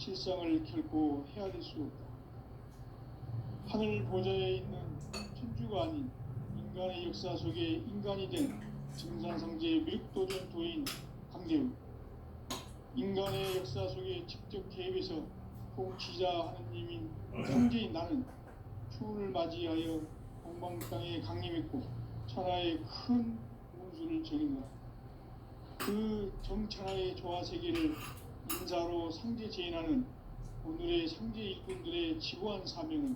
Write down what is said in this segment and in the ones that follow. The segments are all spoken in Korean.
실상을 결코 헤아릴 수 없다. 하늘 보좌에 있는 천주가 아닌 인간의 역사 속에 인간이 된 증산성제의 미륵도전 도인 강대우, 인간의 역사 속에 직접 개입해서 통치자 하느님인 성제인 나는 추운을 맞이하여 동방땅에 강림했고 천하의 큰 운수를 정인다. 그 정천하의 조화세계를 인사로 상제 제인하는 오늘의 상제 일꾼들의 지고한 사명은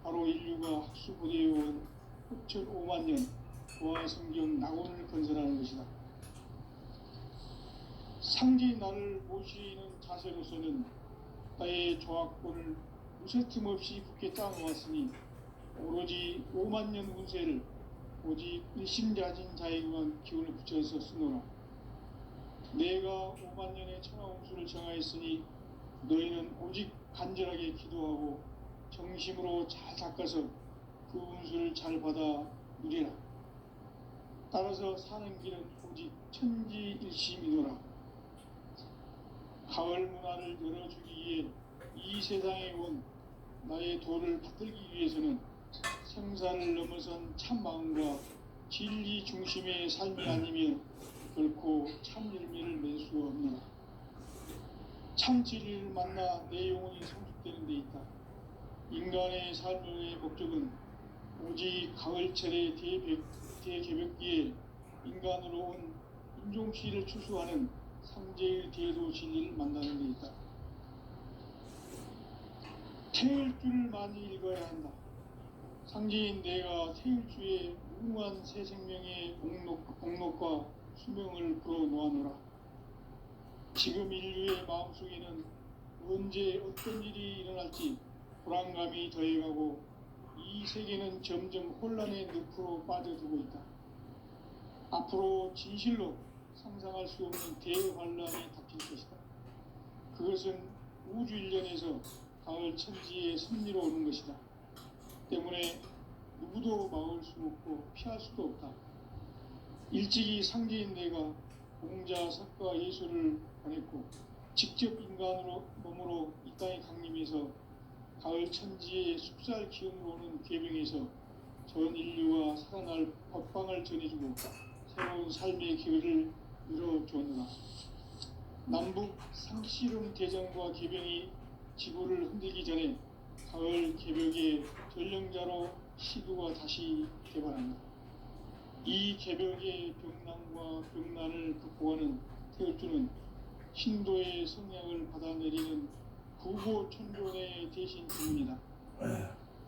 바로 인류가 학수고대에 온 6,5만 년 조화성경 낙원을 건설하는 것이다. 상제인 나를 모시는 자세로서는 나의 조합권을 무쇠틈 없이 굳게 짜놓았으니 오로지 5만 년 운세를 오직 일심자진 자에게만 기운을 붙여서 쓰노라. 내가 5만 년의 천하운수를 정하였으니 너희는 오직 간절하게 기도하고 정심으로 잘 닦아서 그 운수를 잘 받아 누리라. 따라서 사는 길은 오직 천지일심이노라. 가을 문화를 열어주기 위해 이 세상에 온 나의 도를 받들기 위해서는 생사를 넘어선 참 마음과 진리 중심의 삶이 아니면 결코 참 열매를 맺을 수 없노라. 참 진리를 만나 내 영혼이 성숙되는 데 있다. 인간의 삶의 목적은 오직 가을철의 대개벽기에 인간으로 온 인종시를 추수하는 상제의 대도 진리를 만나는 데 있다. 태일주를 많이 읽어야 한다. 상제인 내가 태일주의 무궁한 새 생명의 공록과 수명을 불어놓아노라. 지금 인류의 마음속에는 언제 어떤 일이 일어날지 불안감이 더해가고 이 세계는 점점 혼란의 늪으로 빠져들고 있다. 앞으로 진실로 상상할 수 없는 대환란이 닥칠 것이다. 그것은 우주 일련에서 가을 천지의 섭리로 오는 것이다. 때문에 누구도 막을 수 없고 피할 수도 없다. 일찍이 상제인 내가 공자, 석가, 예수를 보냈고 직접 인간으로 몸으로 이 땅에 강림해서 가을 천지의 숲살 기운으로 오는 궤병에서 전 인류와 살아날 법방을 전해주고 새로운 삶의 기회를 열어주었노라. 남북 상씨름 대전과 개병이 지구를 흔들기 전에 가을 개벽의 전령자로 시도가 다시 개발한다. 이 개벽의 병난과 병난을 극복하는 태울주는 신도의 성향을 받아내리는 구고천존의 대신 주문이다.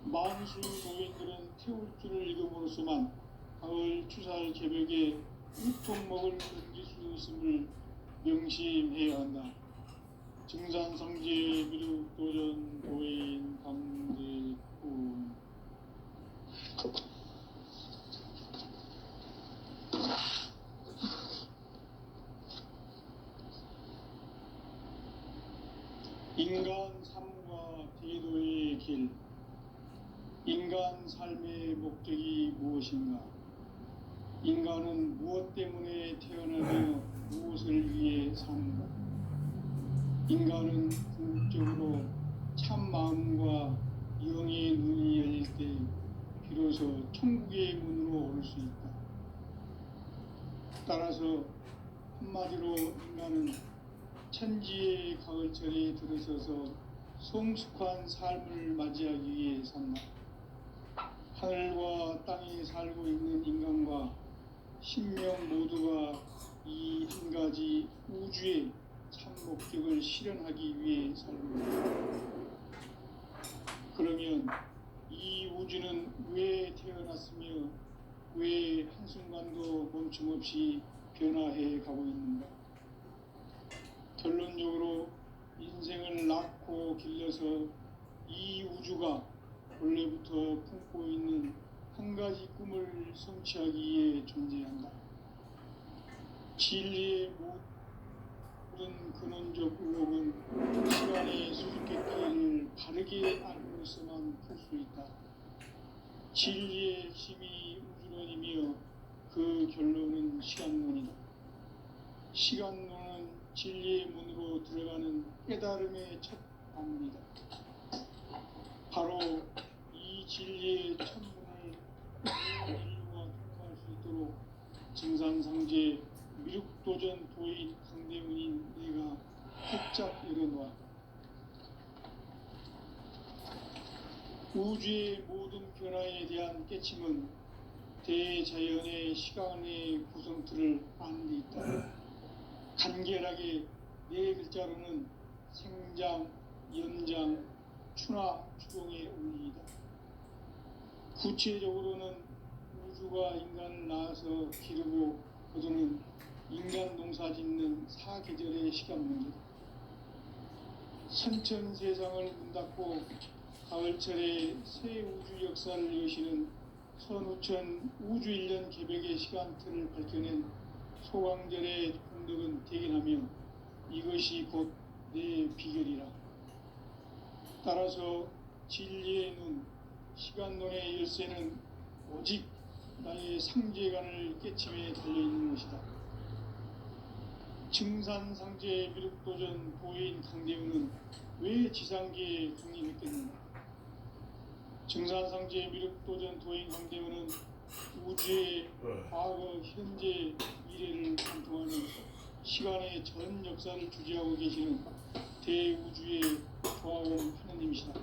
만수 노인들은 태울주를 읽음으로써만 가을 추살 개벽의 우통목을 넘길 수 있음을 명심해야 한다. 증산성제 미륵도전 도인 강대군. 인간 삶과 대도의 길. 인간 삶의 목적이 무엇인가? 인간은 무엇 때문에 태어나며 무엇을 위해 사는가? 인간은 궁극적으로 참 마음과 영의 눈이 열릴 때 비로소 천국의 문으로 오를 수 있다. 따라서 한마디로 인간은 천지의 가을철에 들어서서 성숙한 삶을 맞이하기 위해 산다. 하늘과 땅에 살고 있는 인간과 신명 모두가 이 한 가지 우주의 참 목적을 실현하기 위해 살고 있다. 그러면 이 우주는 왜 태어났으며 왜 한순간도 멈춤없이 변화해 가고 있는가? 결론적으로 인생을 낳고 길러서 이 우주가 원래부터 품고 있는 한 가지 꿈을 성취하기 위해 존재한다. 진리의 모든 근원적 의혹은 시간의 수수께끼를 바르게 알고서만 풀 수 있다. 진리의 핵심이 우주론이며 그 결론은 시간론이다. 시간론은 진리의 문으로 들어가는 깨달음의 첫 방문이다. 바로 이 진리의 첫 문을 인류가 통과할 수 있도록 증산상제 미륵도전 도인 강대문인 내가 활짝 열어놓아 우주의 모든 변화에 대한 깨침은 대자연의 시간의 구성틀을 아는 데 있다. 간결하게 네 글자로는 생장, 연장, 추나 추동의 원리이다. 구체적으로는 우주가 인간을 낳아서 기르고 거두는 인간 농사 짓는 사계절의 시간 문제다. 선천 세상을 문 닫고 가을철에 새 우주 역사를 여시는 선우천 우주 1년 개벽의 시간틀을 밝혀낸 소강절의 공덕은 대견하며 이것이 곧 내 비결이라. 따라서 진리의 눈, 시간론의 열쇠는 오직 나의 상제관을 깨침에 달려있는 것이다. 증산상제 미륵도전 보인 강대우는 왜 지상계에 독립했겠는가? 증산상제 미륵도전 도인 강대우는 우주의 과거, 현재, 미래를 관통하는 시간의 전 역사를 주재하고 계시는 대우주의 조화원 하느님이시다.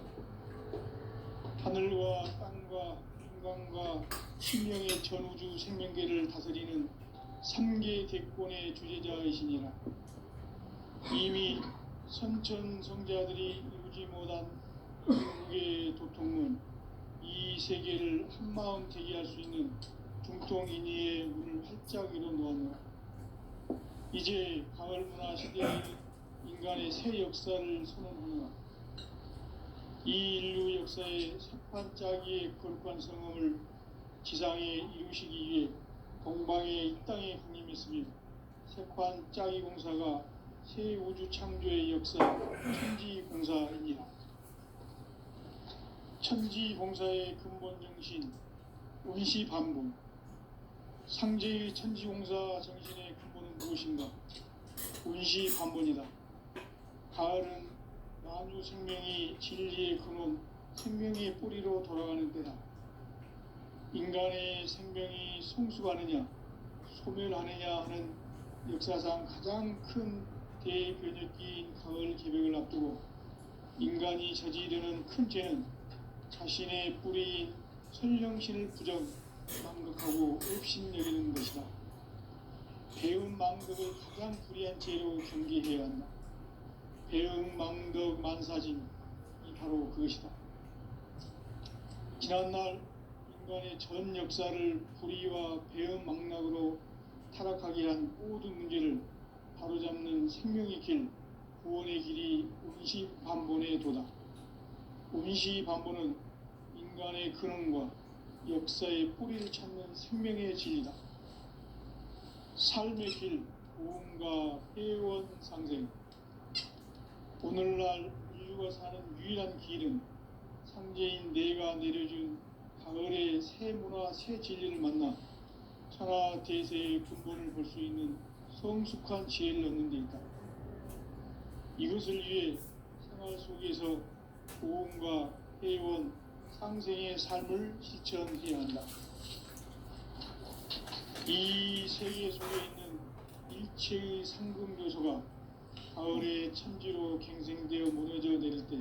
하늘과 땅과 인간과 신령의 전우주 생명계를 다스리는 3계 대권의 주제자이시니라. 이미 선천성자들이 이루지 못한 영국의 도통문, 이 세계를 한마음 대기할 수 있는 중통인의의 문을 활짝 열어놓았노라. 이제 가을 문화 시대의 인간의 새 역사를 선언하노라. 이 인류 역사의 석판짜기의 거룩한 성음을 지상에 이루시기 위해 동방에 이 땅에 강림했으며 석판짜기 공사가 새 우주 창조의 역사 천지공사이니라. 천지공사의 근본 정신 운시반본, 상제의 천지공사 정신의 근본은 무엇인가? 운시반본이다. 가을은 만유 생명이 진리의 근원, 생명의 뿌리로 돌아가는 때다. 인간의 생명이 성숙하느냐, 소멸하느냐 하는 역사상 가장 큰 대변혁기인 가을 개벽을 앞두고 인간이 저지르는 큰 죄는 자신의 뿌리인 설령신을 부정, 망극하고 업신여기는 것이다. 배움 망덕을 가장 불의한 죄로 경계해야 한다. 배움 망덕 만사진이 바로 그것이다. 지난날 인간의 전 역사를 불의와 배움 망락으로 타락하게 한 모든 문제를 바로잡는 생명의 길, 구원의 길이 운시반본의 도다. 운시반본은 인간의 근원과 역사의 뿌리를 찾는 생명의 진리다. 삶의 길, 고음과 회원 상생. 오늘날 인류가 사는 유일한 길은 상제인 내가 내려준 가을의 새 문화, 새 진리를 만나 천하 대세의 근본을 볼 수 있는 성숙한 지혜를 얻는 데 있다. 이것을 위해 생활 속에서 고음과 회원, 상생의 삶을 실천해야 한다. 이 세계 속에 있는 일체의 상금 요소가 가을의 천지로 갱생되어 무너져 내릴 때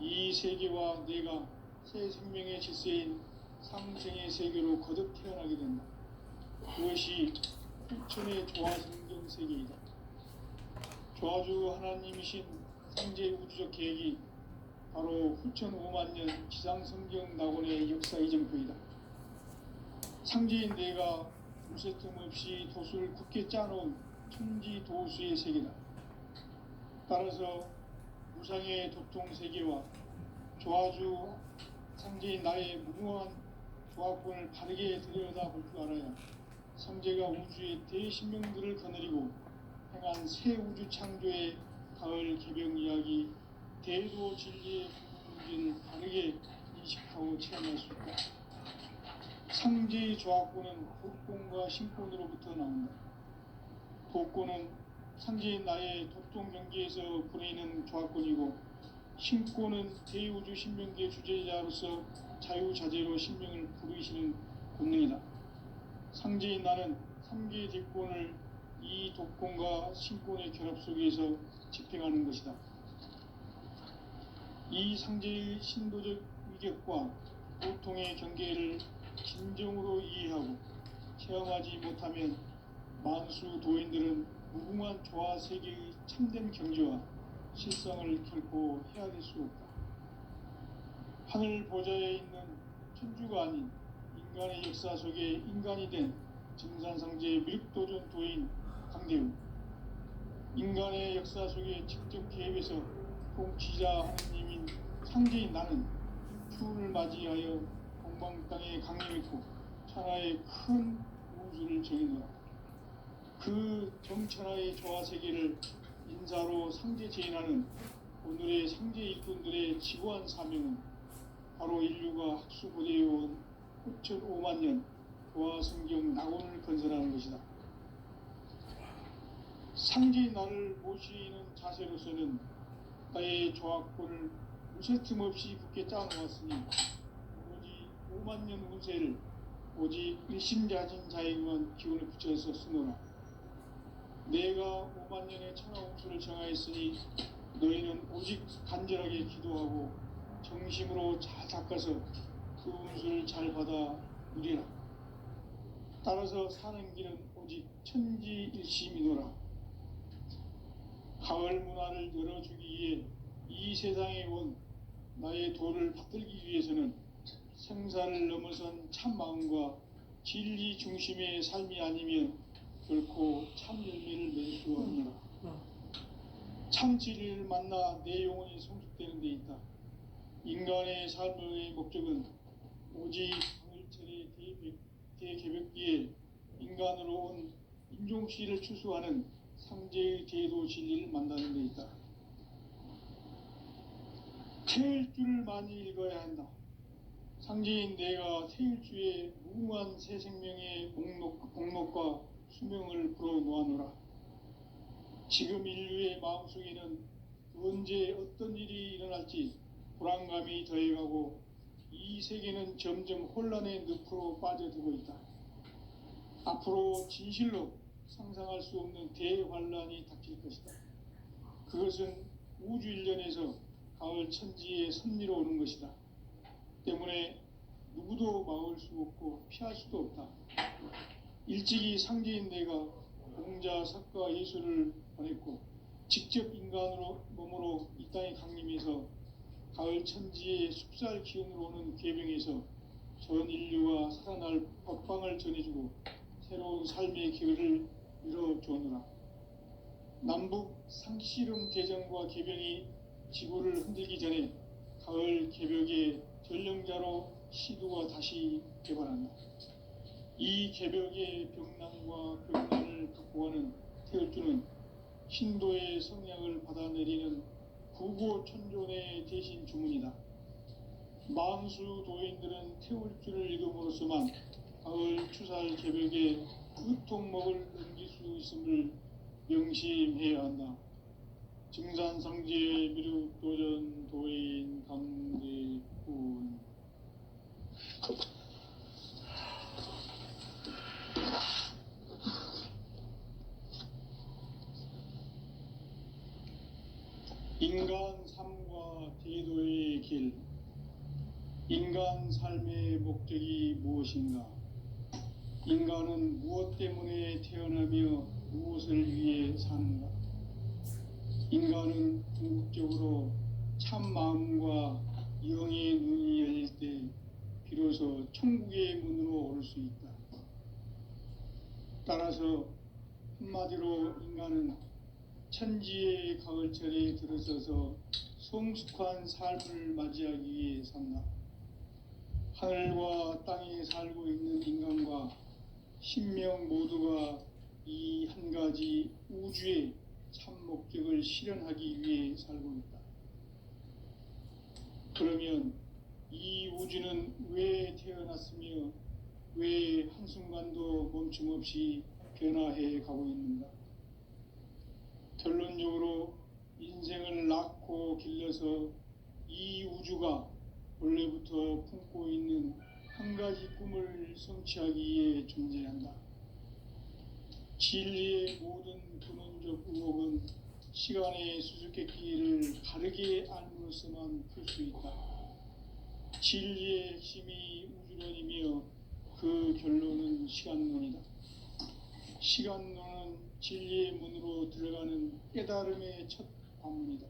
이 세계와 내가 새 생명의 질서인 상생의 세계로 거듭 태어나게 된다. 그것이 후천의 조화성경 세계이다. 조화주 하나님이신 상제 우주적 계획이 바로 후천 5만 년 지상성경 낙원의 역사 이정표이다. 상제인 내가 무쇠틈 없이 도수를 굳게 짜놓은 천지 도수의 세계다. 따라서 무상의 도통 세계와 조화주 상제인 나의 무궁한 조합권을 바르게 들여다볼 줄 알아야 상제가 우주의 대신명들을 거느리고 행한 새 우주 창조의 가을 개벽 이야기 대도 진리의 문제를 바르게 인식하고 체험할 수 있다. 상제의 조합권은 복권과 신권으로부터 나온다. 복권은 상제인 나의 독종 경계에서 보내는 조합권이고, 신권은 대우주 신명기의 주제자로서 자유자재로 신명을 부르시는 권능이다. 상제인 나는 3개의 대권을 이 독권과 신권의 결합 속에서 집행하는 것이다. 이 상제의 신도적 위격과 고통의 경계를 진정으로 이해하고 체험하지 못하면 만수 도인들은 무궁한 조화 세계의 참된 경지와 실상을 결코 헤아릴 수 없다. 하늘 보좌에 있는 천주가 아닌 인간의 역사 속에 인간이 된 증산상제의 미륵도전 도인 강대우, 인간의 역사 속에 직접 개입해서 통치자 하느님인 상제인 나는 추운을 맞이하여 동방 땅에 강림했고 천하의 큰 우주를 정해놓아 그 정천하의 조화 세계를 인사로 상제 제인하는 오늘의 상제 일꾼들의 지고한 사명은 바로 인류가 학수고대해온 5,5만 년 도화 성경 낙원을 건설하는 것이다. 상제인 나를 모시는 자세로서는 나의 조합권을 무쇠틈 없이 굳게 짜놓았으니 오직 5만 년 운세를 오직 일심자진 자에게만 기운을 붙여서 쓰노라. 내가 5만 년의 천하 운수를 정하였으니 너희는 오직 간절하게 기도하고 정심으로 잘 닦아서 그 운수를 잘 받아 누리라. 따라서 사는 길은 오직 천지일심이노라. 가을 문화를 열어주기 위해 이 세상에 온 나의 도를 받들기 위해서는 생사를 넘어선 참 마음과 진리 중심의 삶이 아니면 결코 참 열매를 맺을 수 없노라. 참 진리를 만나 내 영혼이 성숙되는 데 있다. 인간의 삶의 목적은 오직 가을철의 대개벽기에 인간으로 온 인종씨를 추수하는 상제의 제도 진리를 만나는 데 있다. 태일주를 많이 읽어야 한다. 상제인 내가 태일주의 무궁한 새 생명의 목록과 수명을 불어놓아노라. 지금 인류의 마음속에는 언제 어떤 일이 일어날지 불안감이 더해가고 이 세계는 점점 혼란의 늪으로 빠져들고 있다. 앞으로 진실로 상상할 수 없는 대환란이 닥칠 것이다. 그것은 우주 일련에서 가을 천지에 선미로 오는 것이다. 때문에 누구도 막을 수 없고 피할 수도 없다. 일찍이 상제인 내가 공자, 석가, 예수를 보냈고 직접 인간으로 몸으로 이 땅에 강림해서 가을 천지의 숲살 기운으로 오는 계병에서 전 인류가 살아날 법방을 전해주고 새로운 삶의 기회를 열어주오노라. 남북 상씨름 대전과 계병이 지구를 흔들기 전에 가을 개벽의 전령자로 시도가 다시 개발한다. 이 개벽의 병난과 병난을 극복하는 태울주는 신도의 성향을 받아내리는 구고천존의 대신 주문이다. 만수 도인들은 태울주를 읽음으로써만 가을 추살 개벽의 그 통목을 넘길 수 있음을 명심해야 한다. 증산상제의 미륵도전 도인 강대군. 인간 삶과 대도의 길. 인간 삶의 목적이 무엇인가? 인간은 무엇 때문에 태어나며 무엇을 위해 사는가? 인간은 궁극적으로 참 마음과 영의 눈이 열릴 때 비로소 천국의 문으로 오를 수 있다. 따라서 한마디로 인간은 천지의 가을철에 들어서서 성숙한 삶을 맞이하기 위해 산다. 하늘과 땅에 살고 있는 인간과 신명 모두가 이 한 가지 우주의 참 목적을 실현하기 위해 살고 있다. 그러면 이 우주는 왜 태어났으며 왜 한순간도 멈춤 없이 변화해 가고 있는가? 결론적으로 인생을 낳고 길러서 이 우주가 원래부터 품고 있는 한 가지 꿈을 성취하기 위해 존재한다. 진리의 모든 근원적 의혹은 시간의 수수께끼를 바르게 알므로서만 풀 수 있다. 진리의 핵심이 우주론이며 그 결론은 시간론이다. 시간론은 진리의 문으로 들어가는 깨달음의 첫 관문이다.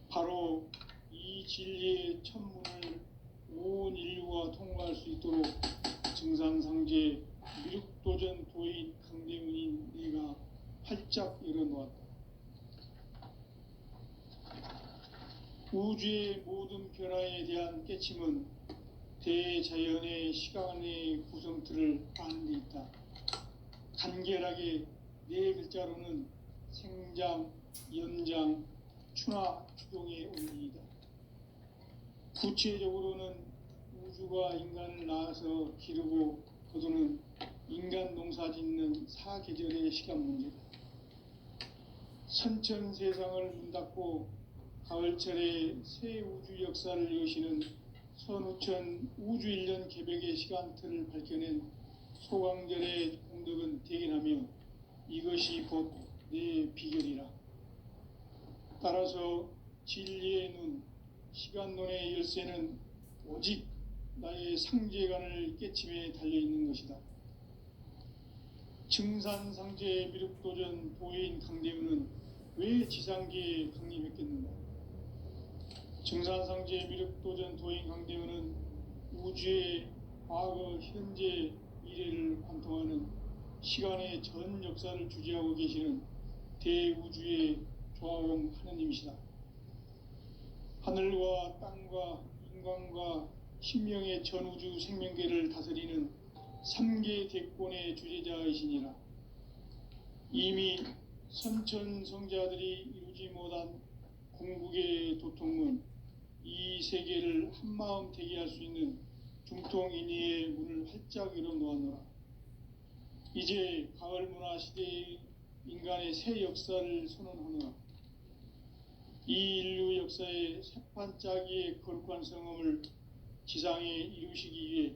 바로 이 진리의 첫 문을 온 인류가 통과할 수 있도록 증산상제 미륵도전 도인 강대문인 내가 활짝 열어놓았다. 우주의 모든 변화에 대한 깨침은 대자연의 시간의 구성틀을 아는 데 있다. 간결하게 네 글자로는 생장, 연장, 추나 추동의 원리이다. 구체적으로는 우주가 인간을 낳아서 기르고 거두는 인간 농사 짓는 사계절의 시간 문제다. 선천 세상을 문 닫고 가을철에 새 우주 역사를 여시는 선우천 우주 1년 개벽의 시간틀을 밝혀낸 소강절의 공덕은 대견하며 이것이 곧 내 비결이라. 따라서 진리의 눈, 시간론의 열쇠는 오직 나의 상제관을 깨침에 달려있는 것이다. 증산상제 미륵도전 도인 강대우는 왜 지상계에 강림했겠는가? 증산상제 미륵도전 도인 강대우는 우주의 과거, 현재, 미래를 관통하는 시간의 전 역사를 주재하고 계시는 대우주의 조화원 하느님이시다. 하늘과 땅과 인간과 신명의 전우주 생명계를 다스리는 3계 대권의 주재자이시니라. 이미 선천성자들이 이루지 못한 궁극의 도통문, 이 세계를 한마음 되게 할 수 있는 중통인의의 문을 활짝 열어놓았노라. 이제 가을 문화 시대의 인간의 새 역사를 선언하노라. 이 인류 역사의 새판짜기의 거룩한 성험을 지상에 이루시기 위해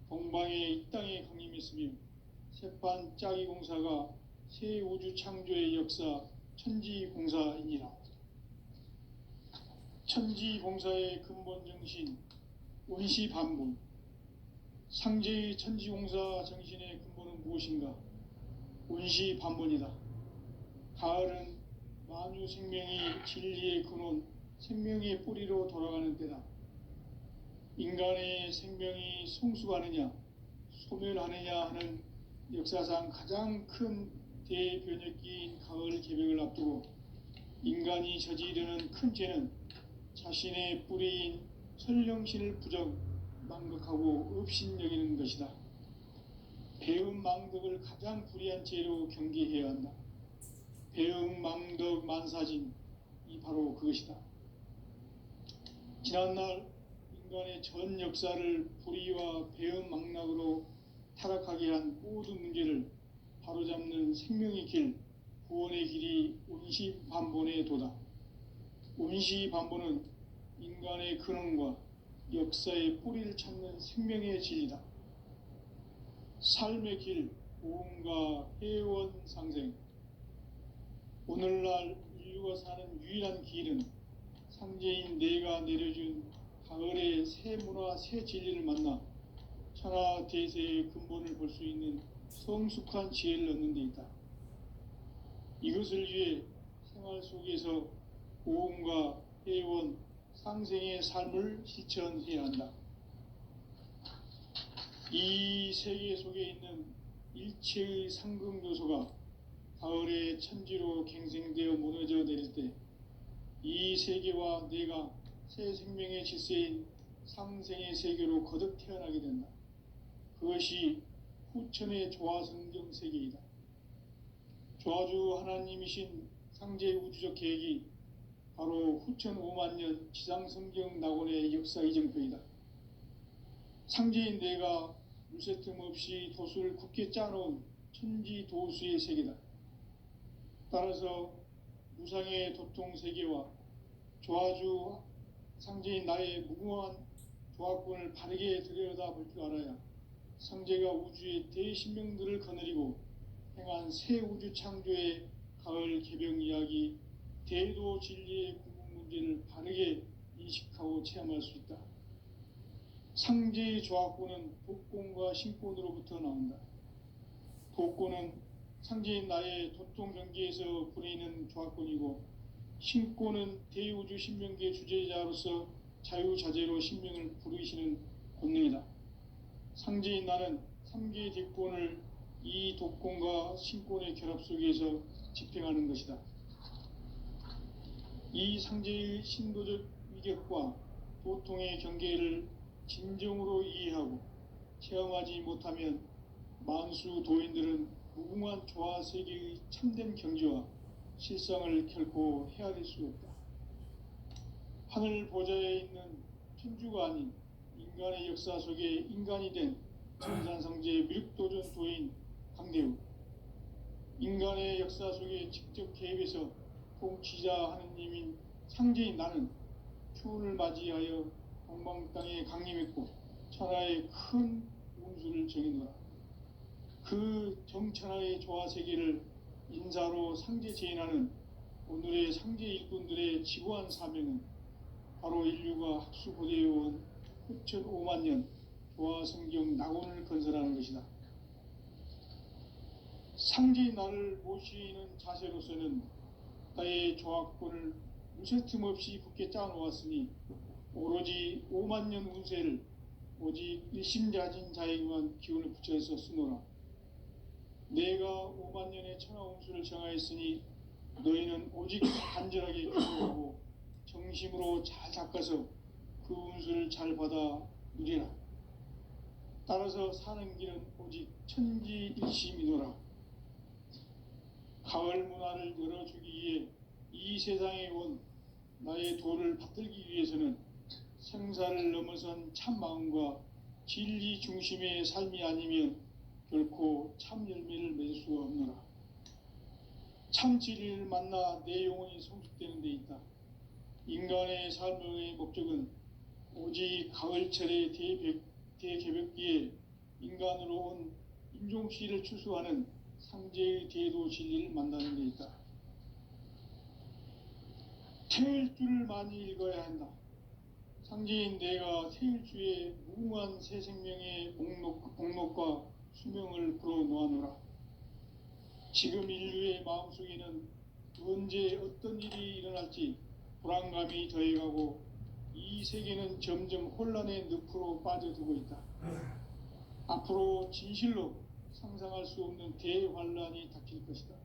동방의 이 땅에 강림했으며 새판짜기 공사가 새 우주 창조의 역사 천지공사이니라. 천지공사의 근본 정신 원시반본, 상제의 천지공사 정신의 근본은 무엇인가? 원시반본이다. 가을은 만유 생명이 진리의 근원, 생명의 뿌리로 돌아가는 때다. 인간의 생명이 성숙하느냐, 소멸하느냐 하는 역사상 가장 큰 대변혁기인 가을 개벽을 앞두고 인간이 저지르는 큰 죄는 자신의 뿌리인 설령신을 부정, 망극하고 업신여기는 것이다. 배음 망덕을 가장 불의한 죄로 경계해야 한다. 배음 망덕 만사진, 이 바로 그것이다. 지난날 인간의 전 역사를 불의와 배음 망락으로 타락하게 한 모든 문제를 바로잡는 생명의 길, 구원의 길이 온시반본의 도다. 온시반본은 인간의 근원과 역사의 뿌리를 찾는 생명의 진리다. 삶의 길, 보험과 회원 상생. 오늘날 인류가 사는 유일한 길은 상제인 내가 내려준 가을의 새 문화, 새 진리를 만나 천하 대세의 근본을 볼 수 있는 성숙한 지혜를 얻는 데 있다. 이것을 위해 생활 속에서 보험과 회원, 상생의 삶을 실천해야 한다. 이 세계 속에 있는 일체의 상급 요소가 가을의 천지로 갱생되어 무너져 내릴 때 이 세계와 내가 새 생명의 질서인 상생의 세계로 거듭 태어나게 된다. 그것이 후천의 조화성경 세계이다. 조화주 하나님이신 상제 우주적 계획이 바로 후천 5만년 지상성경 낙원의 역사 이정표이다. 상제인 내가 물새 틈 없이 도수를 굳게 짜놓은 천지 도수의 세계다. 따라서 무상의 도통 세계와 조화주 상제인 나의 무궁한 조합권을 바르게 들여다볼 줄 알아야 성제가 우주의 대신명들을 거느리고 행한 새 우주 창조의 가을 개병 이야기, 대도 진리의 궁극 문제를 바르게 인식하고 체험할 수 있다. 상제의 조합권은 독권과 신권으로부터 나온다. 독권은 상제인 나의 도통 경계에서 부리는 조합권이고, 신권은 대우주 신명계 주제자로서 자유자재로 신명을 부르시는 권능이다. 상제인 나는 3개의 뒷권을 이 독권과 신권의 결합 속에서 집행하는 것이다. 이 상제의 신도적 위격과 도통의 경계를 진정으로 이해하고 체험하지 못하면 만수 도인들은 무궁한 조화 세계의 참된 경지와 실상을 결코 헤아릴 수 없다. 하늘 보좌에 있는 천주가 아닌 인간의 역사 속에 인간이 된 청산상제의 미륵도전 도인 강대우, 인간의 역사 속에 직접 개입해서 통치자 하느님인 상제인 나는 추운을 맞이하여 동방 땅에 강림했고 천하의 큰 운수를 정해놓아 그 정천하의 조화 세계를 인사로 상제 제인하는 오늘의 상제 일꾼들의 지구한 사명은 바로 인류가 학수고대해온 후천 5만 년 조화 성경 낙원을 건설하는 것이다. 상제인 나를 모시는 자세로서는 나의 조합권을 무쇠틈 없이 굳게 짜놓았으니 오로지 5만 년 운세를 오직 일심자진 자에게만 기운을 붙여서 쓰노라. 내가 5만 년의 천하 운수를 정하였으니 너희는 오직 간절하게 기도하고 정심으로 잘 닦아서 그 운수를 잘 받아 누리라. 따라서 사는 길은 오직 천지일심이노라. 가을 문화를 열어주기 위해 이 세상에 온 나의 도를 받들기 위해서는 생사를 넘어선 참 마음과 진리 중심의 삶이 아니면 결코 참 열매를 맺을 수가 없노라. 참 진리를 만나 내 영혼이 성숙되는 데 있다. 인간의 삶의 목적은 오직 가을철의 대개벽기에 인간으로 온 인종씨를 추수하는 상제의 대도 진리를 만나는 데 있다. 태일주를 많이 읽어야 한다. 상제인 내가 태일주의 무궁한 새 생명의 목록과 수명을 풀어놓아노라. 지금 인류의 마음속에는 언제 어떤 일이 일어날지 불안감이 더해가고 이 세계는 점점 혼란의 늪으로 빠져들고 있다. 앞으로 진실로 상상할 수 없는 대환란이 닥칠 것이다.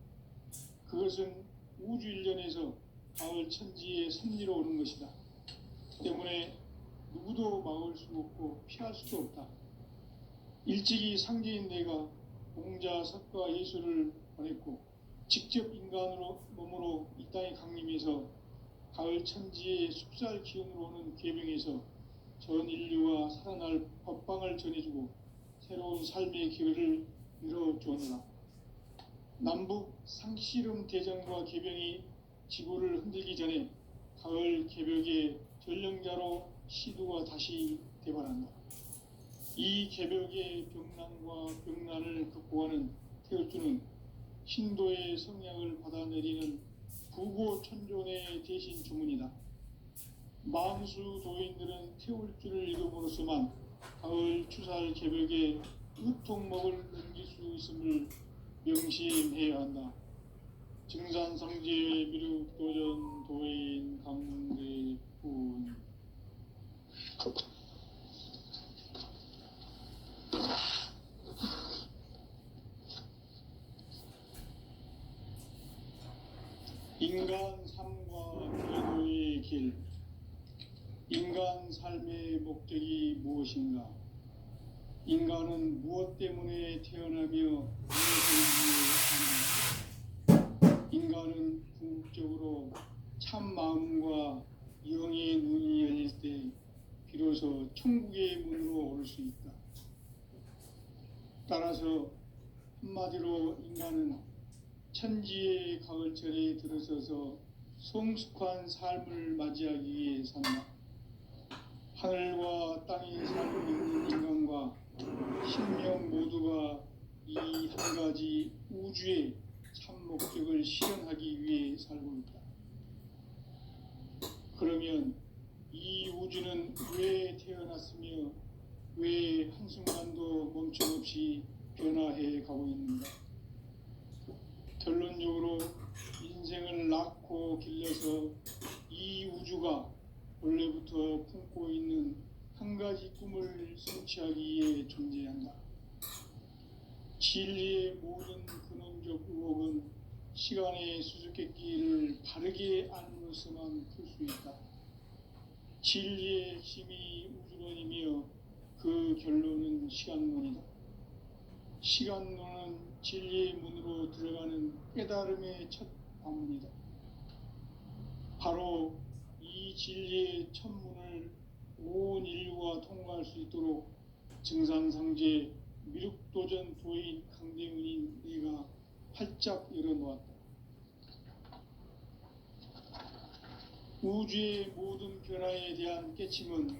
그것은 우주 일련에서 가을 천지의 섭리로 오는 것이다. 때문에 누구도 막을 수 없고 피할 수도 없다. 일찍이 상제인 내가 공자, 석가, 예수를 보냈고 직접 인간으로 몸으로 이 땅에 강림해서 가을 천지의 숲살 기운으로 오는 계명에서 전 인류와 살아날 법방을 전해주고 새로운 삶의 기회를 열어주었노라. 남북 상씨름 대전과 계병이 지구를 흔들기 전에 가을 개벽의 전령자로 시두가 다시 대발한다. 이 개벽의 병난과 병난을 극복하는 태울주는 신도의 성량을 받아내리는 부고천존의 대신 주문이다. 만수 도인들은 태울주를 읽음으로써만 가을 추살 개벽의 의통목을 넘길 수 있음을 명심해야 한다. 증산상제의 미륵도전 도인 강대훈. 인간 삶과 태도의 길. 인간 삶의 목적이 무엇인가? 인간은 무엇 때문에 태어나며 무엇을 위해 사는가? 인간은 궁극적으로 참 마음과 영의 눈이 열릴 때 비로소 천국의 문으로 오를 수 있다. 따라서 한마디로 인간은 천지의 가을철에 들어서서 성숙한 삶을 맞이하기 위해 산다. 하늘과 땅에 살고 있는 인간과 생명 모두가 이 한 가지 우주의 참 목적을 실현하기 위해 살고 있다. 그러면 이 우주는 왜 태어났으며 왜 한순간도 멈춤없이 변화해 가고 있는가? 결론적으로 인생을 낳고 길러서 이 우주가 원래부터 품고 있는 한 가지 꿈을 성취하기 위해 존재한다. 진리의 모든 근원적 의혹은 시간의 수수께끼를 바르게 알므로서만 풀 수 있다. 진리의 핵심이 우주론이며 그 결론은 시간론이다. 시간론은 진리의 문으로 들어가는 깨달음의 첫 관문이다. 바로 이 진리의 첫 문을 온 인류가 통과할 수 있도록 증산상제 미륵도전 도인 강대문인 내가 활짝 열어놓았다. 우주의 모든 변화에 대한 깨침은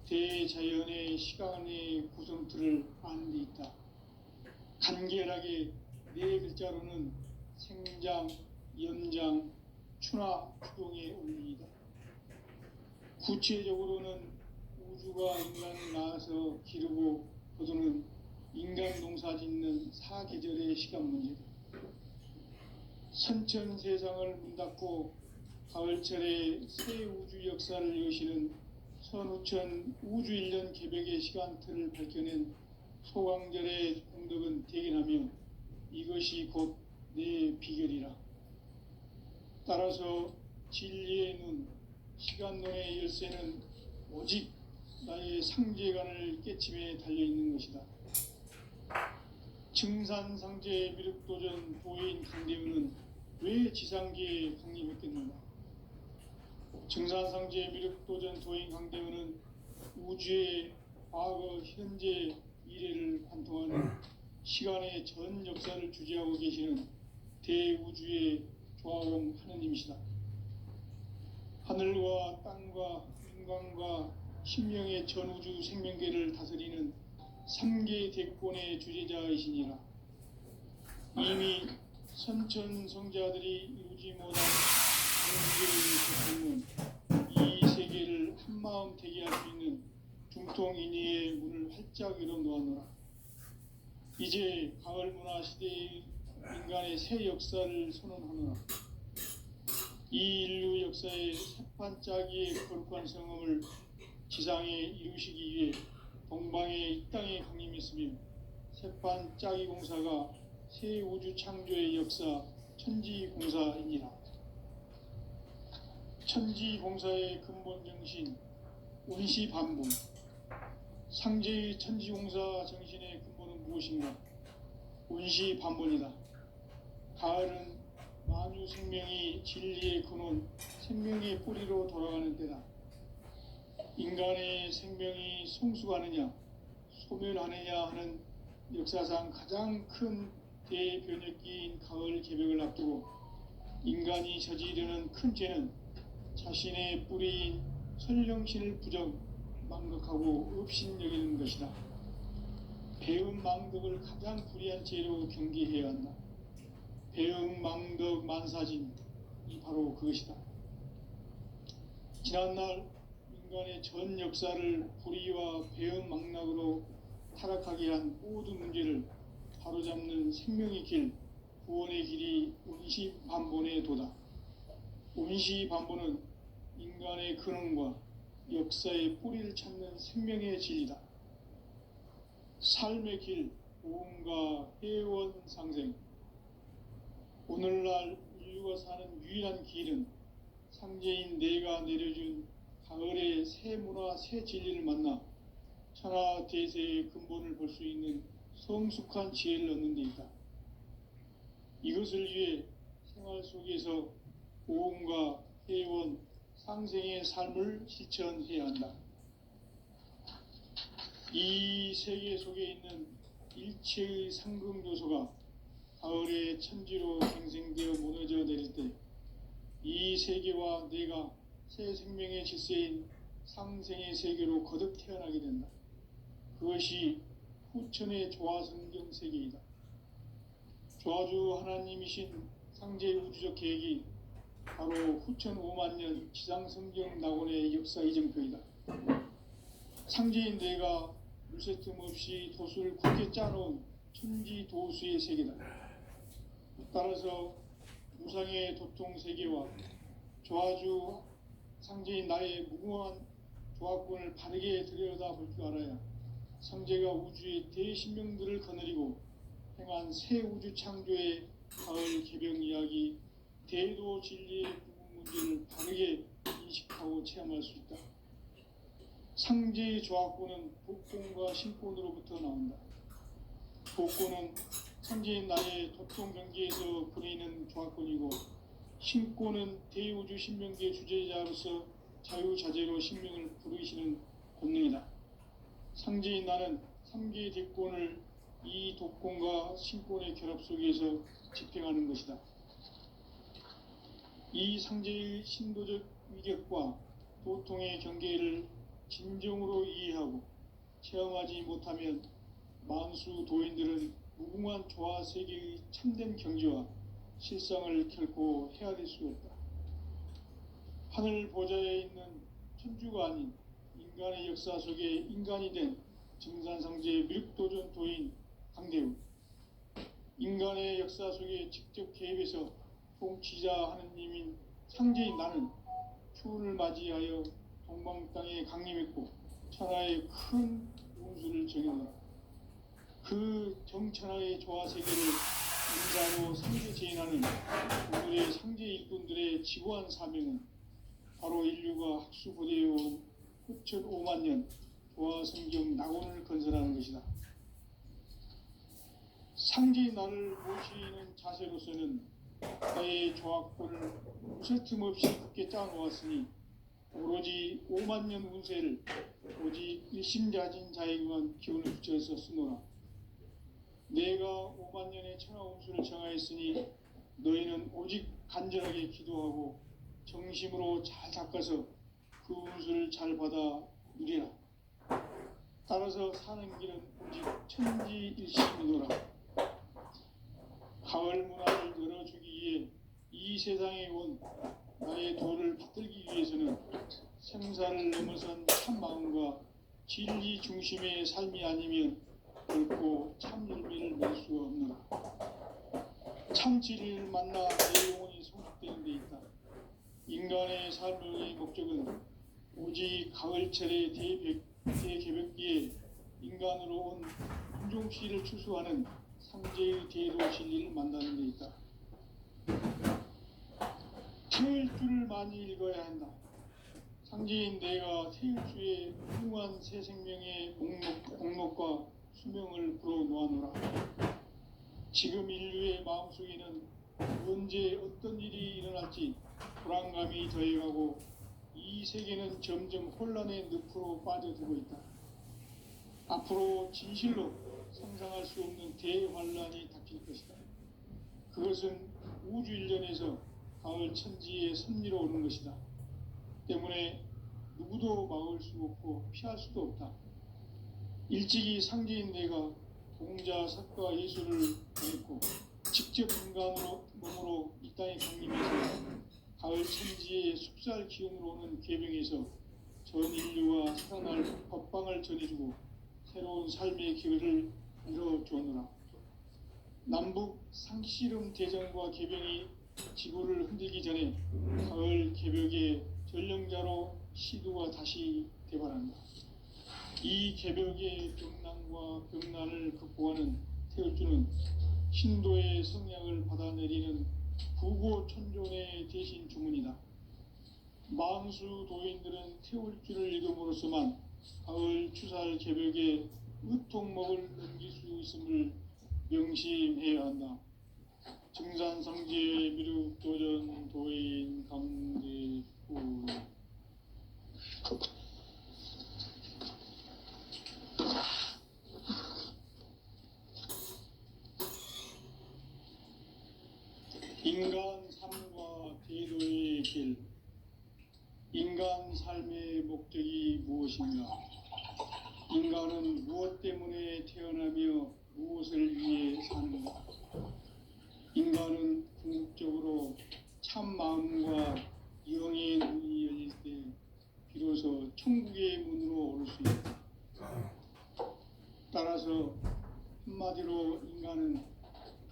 대자연의 시간의 구성틀을 아는 데 있다. 간결하게 네 글자로는 생장, 연장, 추나 추동의 원리이다. 구체적으로는 우주가 인간을 낳아서 기르고 거두는 인간 농사 짓는 사계절의 시간 문제다. 선천 세상을 문 닫고 가을철에 새 우주 역사를 여시는 선우천 우주 1년 개벽의 시간틀을 밝혀낸 소강절의 공덕은 대견하며 이것이 곧 내 비결이라. 따라서 진리의 눈, 시간론의 열쇠는 오직 나의 상제관을 깨침에 달려있는 것이다. 증산상제 미륵도전 도인 강대문은 왜 지상계에 강림했겠는가? 증산상제 미륵도전 도인 강대문은 우주의 과거, 현재, 미래를 관통하는 시간의 전 역사를 주재하고 계시는 대우주의 조화원 하느님이시다. 하늘과 땅과 인간과 신명의 전우주 생명계를 다스리는 3계 대권의 주재자이시니라. 이미 선천성자들이 이루지 못한 우주의 고통은 이 세계를 한마음 되게 할 수 있는 중통인의의 문을 활짝 열어놓았노라. 이제 가을문화 시대의 인간의 새 역사를 선언하노라. 이 인류 역사의 새판짜기의 거룩한 성음을 지상에 이루시기 위해 동방의 이 땅에 강림했으며 새판짜기 공사가 새 우주 창조의 역사 천지공사이니라. 천지공사의 근본 정신 운시반본. 상제의 천지공사 정신의 근본은 무엇인가? 운시반본이다. 가을은 만유 생명이 진리의 근원, 생명의 뿌리로 돌아가는 때다. 인간의 생명이 성숙하느냐, 소멸하느냐 하는 역사상 가장 큰 대변혁기인 가을 개벽을 앞두고 인간이 저지르는 큰 죄는 자신의 뿌리인 설령신을 부정, 망각하고 업신여기는 것이다. 배음 망덕을 가장 불의한 죄로 경계해야 한다. 배음 망덕 만사진이 바로 그것이다. 지난날 인간의 전 역사를 불의와 배음 망락으로 타락하게 한 모든 문제를 바로잡는 생명의 길, 구원의 길이 운시반본의 도다. 운시반본은 인간의 근원과 역사의 뿌리를 찾는 생명의 진리다. 삶의 길, 보험과 회원 상생. 오늘날 인류가 사는 유일한 길은 상제인 내가 내려준 가을의 새 문화, 새 진리를 만나 천하 대세의 근본을 볼 수 있는 성숙한 지혜를 얻는 데 있다. 이것을 위해 생활 속에서 보험과 회원, 상생의 삶을 실천해야 한다. 이 세계 속에 있는 일체의 상금 요소가 가을의 천지로 갱생되어 무너져 내릴 때 이 세계와 내가 새 생명의 질서인 상생의 세계로 거듭 태어나게 된다. 그것이 후천의 조화성경 세계이다. 조화주 하나님이신 상제 우주적 계획이 바로 후천 5만 년 지상성경 낙원의 역사 이정표이다. 상제인 내가 물새 틈 없이 도수를 굳게 짜놓은 천지 도수의 세계다. 따라서 무상의 도통 세계와 조화주 상제인 나의 무궁한 조화권을 바르게 들여다볼 줄 알아야 상제가 우주의 대신명들을 거느리고 행한 새 우주 창조의 가을 개병 이야기, 대도 진리의 부분 문제를 바르게 인식하고 체험할 수 있다. 상제의 조화권은 복권과 신권으로부터 나온다. 복권은 상제인 나의 도통 경계에서 보내는 조화권이고, 신권은 대우주 신명계 주제자로서 자유자재로 신명을 부르시는 권능이다. 상제인 나는 3개의 대권을 이 독권과 신권의 결합 속에서 집행하는 것이다. 이 상제의 신도적 위격과 도통의 경계를 진정으로 이해하고 체험하지 못하면 만수 도인들은 무궁한 조화 세계의 참된 경지와 실상을 결코 헤아릴 수 없다. 하늘 보좌에 있는 천주가 아닌 인간의 역사 속에 인간이 된 증산상제의 밀도전 도인 강대우, 인간의 역사 속에 직접 개입해서 통치자 하느님인 상제인 나는 추운을 맞이하여 동방 땅에 강림했고 천하의 큰 운수를 정했노라. 그 정천하의 조화 세계를 인자로 상제 제인하는 오늘의 상제 일꾼들의 지고한 사명은 바로 인류가 학수고대해온 후천 5만 년 조화 성경 낙원을 건설하는 것이다. 상제의 나를 모시는 자세로서는 나의 조화권을 무쇠틈 없이 굳게 짜놓았으니 오로지 5만 년 운세를 오직 일심자진 자에게만 기운을 붙여서 쓰노라. 내가 5만 년의 천하 운수를 정하였으니 너희는 오직 간절하게 기도하고 정심으로 잘 닦아서 그 운수를 잘 받아 누리라. 따라서 사는 길은 오직 천지일심이노라. 가을 문화를 열어주기 위해 이 세상에 온 나의 도를 받들기 위해서는 생사를 넘어선 참 마음과 진리 중심의 삶이 아니면 결코 참 열매를 맺을 수가 없노라. 참 진리를 만나 내 영혼이 성숙되는 데 있다. 인간의 삶의 목적은 오직 가을철의 대개벽기에 인간으로 온 윤종씨를 추수하는 상제의 대도 진리를 만나는 데 있다. 태일주를 많이 읽어야 한다. 상제인 내가 태일주의 훌륭한 새 생명의 목록과 수명을 불어놓아노라. 지금 인류의 마음속에는 언제 어떤 일이 일어날지 불안감이 더해가고 이 세계는 점점 혼란의 늪으로 빠져들고 있다. 앞으로 진실로 상상할 수 없는 대환란이 닥칠 것이다. 그것은 우주 일련에서 가을 천지의 섭리로 오는 것이다. 때문에 누구도 막을 수 없고 피할 수도 없다. 일찍이 상제인 내가 공자, 석가, 예수를 보냈고 직접 인간으로 몸으로 이 땅에 강림해서 가을 천지의 숙살 기운으로 오는 계병에서 전 인류와 살아날 법방을 전해주고 새로운 삶의 기회를 이뤄주었노라. 남북 상씨름 대전과 계병이 지구를 흔들기 전에 가을 개벽의 전령자로 시도가 다시 대발한다. 이 개벽의 병난과 병난을 극복하는 태울주는 신도의 성향을 받아내리는 부고천존의 대신 주문이다. 만수 도인들은 태울주를 읽음으로써만 가을 추살 개벽의 의통목을 넘길 수 있음을 명심해야 한다. 증산상제 미륵도전 도인 감대구. 인간 삶의 목적이 무엇인가? 인간은 무엇 때문에 태어나며 무엇을 위해 사는가? 인간은 궁극적으로 참 마음과 영의 문이 열릴 때 비로소 천국의 문으로 오를 수 있다. 따라서 한마디로 인간은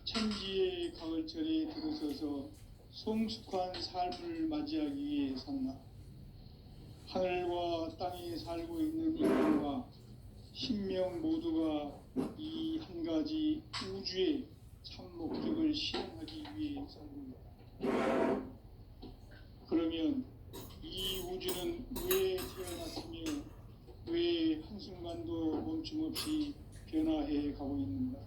천지의 가을철에 들어서서 성숙한 삶을 맞이하기 위해 산다. 하늘과 땅에 살고 있는 인간과 신명 모두가 이 한 가지 우주의 참 목적을 실현하기 위해 살고 있다. 그러면 이 우주는 왜 태어났으며 왜 한순간도 멈춤 없이 변화해 가고 있는가?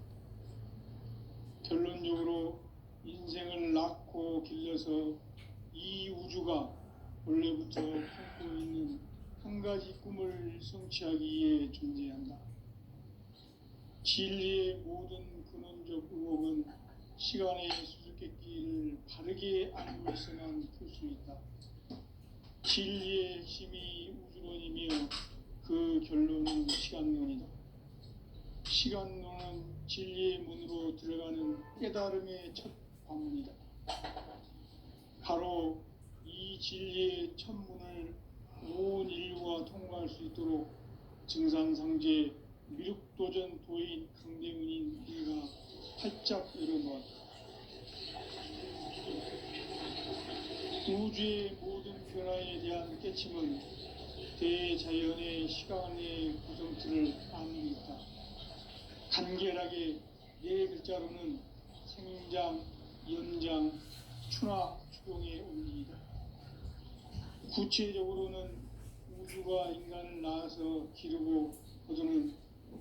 결론적으로 인생을 낳고 길러서 이 우주가 원래부터 품고 있는 한 가지 꿈을 성취하기 위해 존재한다. 진리의 모든 근원적 의혹은 시간의 수수께끼를 바르게 알고 있어만 풀 수 있다. 진리의 핵심이 우주론이며 그 결론은 시간론이다. 시간론은 진리의 문으로 들어가는 깨달음의 첫 관문이다. 바로 이 진리의 첫 문을 온 인류가 통과할 수 있도록 증산상제 미륵도전 도인 강대문인 우리가 활짝 열어놓았다. 우주의 모든 변화에 대한 깨침은 대자연의 시간의 구성틀을 아는 있다. 간결하게 네 글자로는 생장, 연장, 추락, 추동의 원리이다. 구체적으로는 우주가 인간을 낳아서 기르고 거두는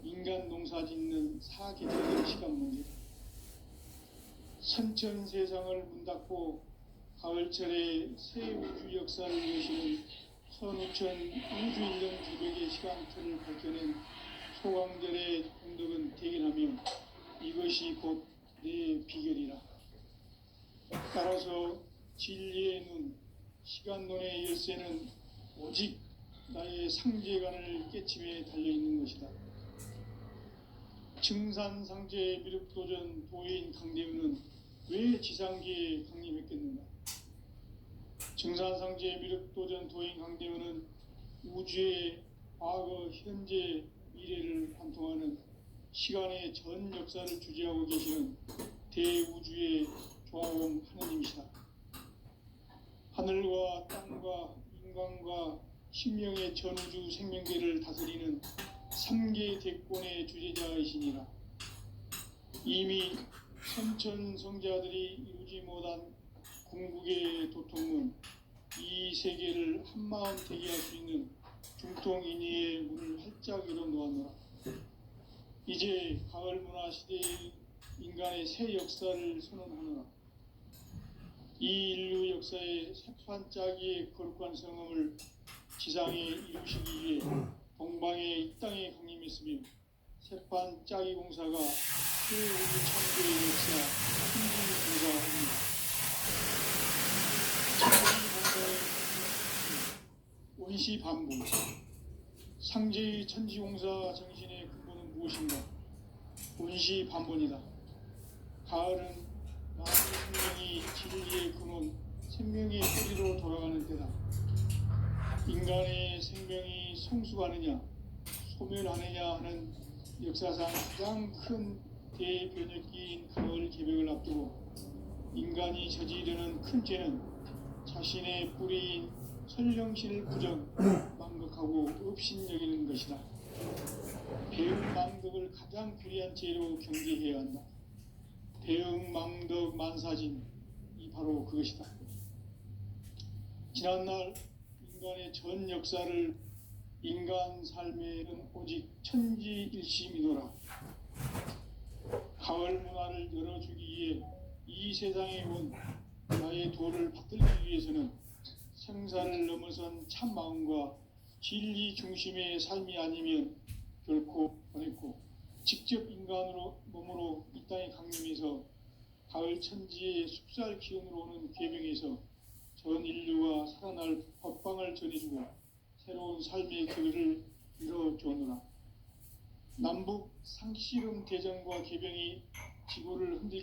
인간 농사 짓는 사계절의 시간 문제다. 선천 세상을 문 닫고 가을철에 새 우주 역사를 여시는 선우천 우주 1년 900의 시간틀을 밝혀낸 소강절의 공덕은 대견하며 이것이 곧 내 비결이라. 따라서 진리의 눈, 시간론의 열쇠는 오직 나의 상제관을 깨침에 달려있는 것이다. 증산상제 미륵도전 도인 강대우는 왜 지상계에 강림했겠는가? 증산상제 미륵도전 도인 강대우는 우주의 과거, 현재, 미래를 관통하는 시간의 전 역사를 주재하고 계시는 대우주의 조화원 하느님이시다. 하늘과 땅과 인간과 신명의 전우주 생명계를 다스리는 3계 대권의 주재자이시니라. 이미 선천성자들이 이루지 못한 궁극의 도통문, 이 세계를 한마음 되게 할 수 있는 중통인의의 문을 활짝 열어놓았노라. 이제 가을 문화 시대의 인간의 새 역사를 선언하노라. 이 인류 역사의 새판짜기의 거룩한 성음을 지상에 이루시기 위해 동방의 이 땅에 강림했으며 새판짜기 공사가 새 우주 창조의 역사 천지공사입니다. 천지공사의 원시반복, 상제의 천지공사 정신의 근본은 무엇인가? 원시반본이다. 가을은 나의 생명이 진리의 근원, 생명의 뿌리로 돌아가는 때다. 인간의 생명이 성숙하느냐, 소멸하느냐 하는 역사상 가장 큰 대변혁기인 가을 개벽을 앞두고 인간이 저지르는 큰 죄는 자신의 뿌리인 설령신을 부정, 망극하고 업신여기는 것이다. 배응망덕을 가장 귀한 죄로 경계해야 한다. 배응망덕 만사진, 이 바로 그것이다. 지난날 인간의 전 역사를 인간 삶에는 오직 천지일심이노라. 가을 문화를 열어주기 위해 이 세상에 온 나의 도를 받들기 위해서는 생사를 넘어선 참마음과 진리 중심의 삶이 아니면 결코 보냈고, 직접 인간으로 몸으로 이 땅에 강림해서 가을 천지의 숲살 기운으로 오는 계명에서 전 인류가 살아날 법방을 전해주고 새로운 삶의 길을 열어주느라. 남북 상씨름 대전과 개병이 지구를 흔들기